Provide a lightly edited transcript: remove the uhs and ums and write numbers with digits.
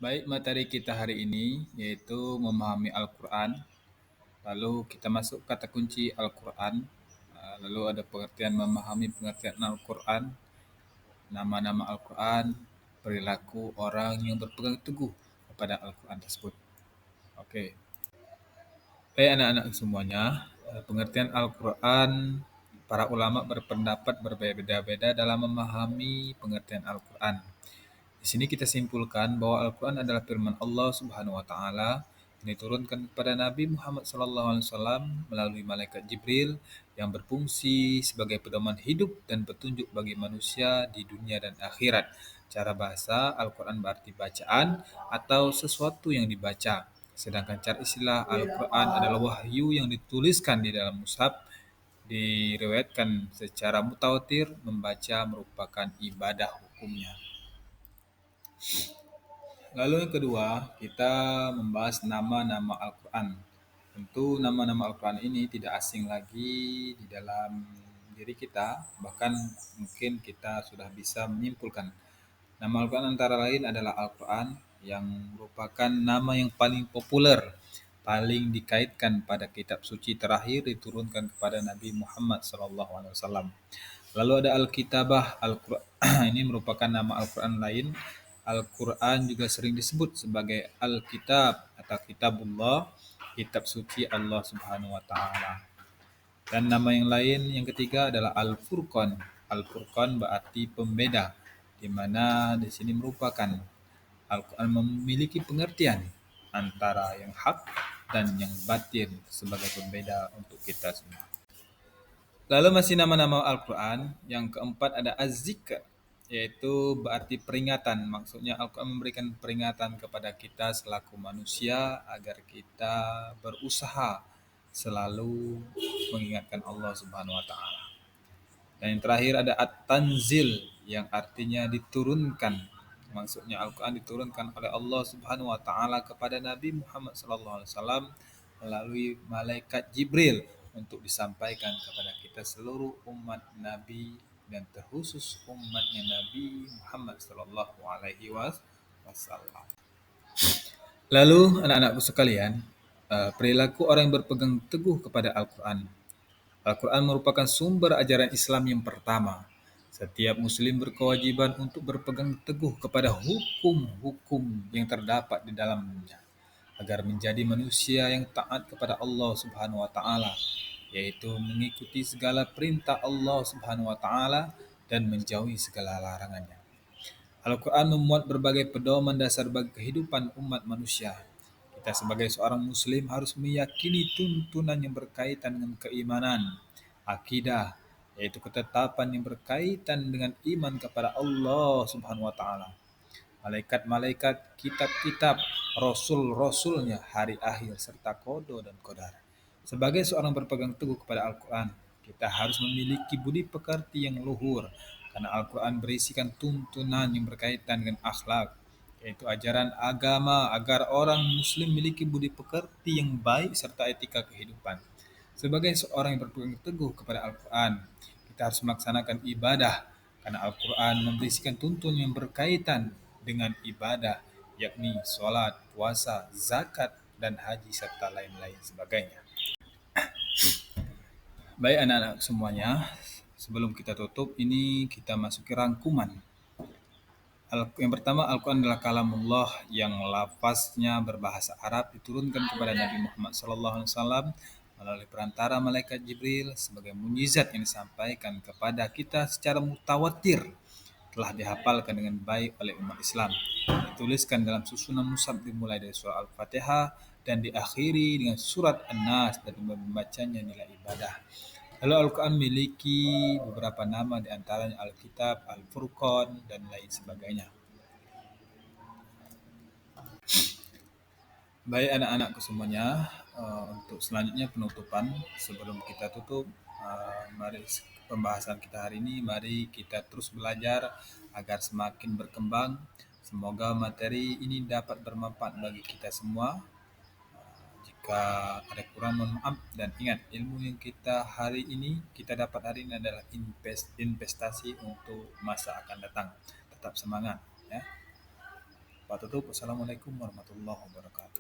Baik, materi kita hari ini yaitu memahami Al-Quran. Lalu kita masuk kata kunci Al-Quran. Lalu ada pengertian memahami pengertian Al-Quran, nama-nama Al-Quran, perilaku orang yang berpegang teguh kepada Al-Quran tersebut. Oke. Baik anak-anak semuanya, pengertian Al-Quran, para ulama berpendapat berbeda-beda dalam memahami pengertian Al-Quran. Di sini kita simpulkan bahwa Al-Quran adalah firman Allah Subhanahu wa taala yang diturunkan kepada Nabi Muhammad SAW melalui malaikat Jibril yang berfungsi sebagai pedoman hidup dan petunjuk bagi manusia di dunia dan akhirat. Cara bahasa Al-Quran berarti bacaan atau sesuatu yang dibaca. Sedangkan cara istilah Al-Quran adalah wahyu yang dituliskan di dalam mushaf, diriwayatkan secara mutawatir, membaca merupakan ibadah hukumnya. Lalu yang kedua, kita membahas nama-nama Al-Quran. Tentu nama-nama Al-Quran ini tidak asing lagi di dalam diri kita, bahkan mungkin kita sudah bisa menyimpulkan. Nama Al-Quran antara lain adalah Al-Quran yang merupakan nama yang paling populer, paling dikaitkan pada kitab suci terakhir diturunkan kepada Nabi Muhammad SAW. Lalu ada Alkitabah, Al-Quran ini merupakan nama Al-Quran lain. Al-Quran juga sering disebut sebagai Alkitab atau Kitabullah, kitab suci Allah Subhanahu wa taala. Dan nama yang lain yang ketiga adalah Al-Furqan. Al-Furqan berarti pembeda, di mana di sini merupakan Al-Quran memiliki pengertian antara yang hak dan yang batin sebagai pembeda untuk kita semua. Lalu masih nama-nama Al-Quran. Yang keempat ada Az-Zikr, yaitu berarti peringatan. Maksudnya Al-Quran memberikan peringatan kepada kita selaku manusia agar kita berusaha selalu mengingatkan Allah Subhanahu wa taala. Dan yang terakhir ada At-Tanzil yang artinya diturunkan. Maksudnya Al-Quran diturunkan oleh Allah Subhanahu wa taala kepada Nabi Muhammad SAW melalui malaikat Jibril untuk disampaikan kepada kita seluruh umat Nabi dan terkhusus umatnya Nabi Muhammad Sallallahu Alaihi Wasallam. Lalu anak-anakku sekalian, perilaku orang yang berpegang teguh kepada Al-Quran. Al-Quran merupakan sumber ajaran Islam yang pertama. Setiap muslim berkewajiban untuk berpegang teguh kepada hukum-hukum yang terdapat di dalamnya agar menjadi manusia yang taat kepada Allah Subhanahu wa taala, yaitu mengikuti segala perintah Allah Subhanahu wa taala dan menjauhi segala larangannya. Al-Quran memuat berbagai pedoman dasar bagi kehidupan umat manusia. Kita sebagai seorang muslim harus meyakini tuntunan yang berkaitan dengan keimanan, akidah, yaitu ketetapan yang berkaitan dengan iman kepada Allah Subhanahu wa taala, malaikat-malaikat, kitab-kitab, rasul-rasulnya, hari akhir serta qada dan qadar. Sebagai seorang berpegang teguh kepada Al-Quran, kita harus memiliki budi pekerti yang luhur karena Al-Quran berisikan tuntunan yang berkaitan dengan akhlak, yaitu ajaran agama agar orang muslim memiliki budi pekerti yang baik serta etika kehidupan. Sebagai seorang yang berpegang teguh kepada Al-Quran, kita harus melaksanakan ibadah karena Al-Quran memberisikan tuntunan yang berkaitan dengan ibadah, yakni sholat, puasa, zakat, dan haji serta lain-lain sebagainya. Baik anak-anak semuanya, sebelum kita tutup ini kita masuki rangkuman. Yang pertama, Al-Quran adalah kalamullah yang lafaznya berbahasa Arab diturunkan kepada Nabi Muhammad SAW melalui perantara malaikat Jibril sebagai mukjizat yang disampaikan kepada kita secara mutawatir, telah dihafalkan dengan baik oleh umat Islam. Dituliskan dalam susunan mushaf dimulai dari surah Al-Fatihah dan diakhiri dengan surat An-Nas dan membacanya nilai ibadah. Lalu Al-Quran memiliki beberapa nama di antaranya Alkitab, Al-Furqan, dan lain sebagainya. Baik anak-anakku semuanya, untuk selanjutnya penutupan. Sebelum kita tutup, mari pembahasan kita hari ini, mari kita terus belajar agar semakin berkembang. Semoga materi ini dapat bermanfaat bagi kita semua. Jika ada kurang, mohon maaf, dan ingat ilmu yang kita dapat hari ini adalah investasi untuk masa akan datang. Tetap semangat ya. Pak tutup. Wassalamualaikum warahmatullahi wabarakatuh.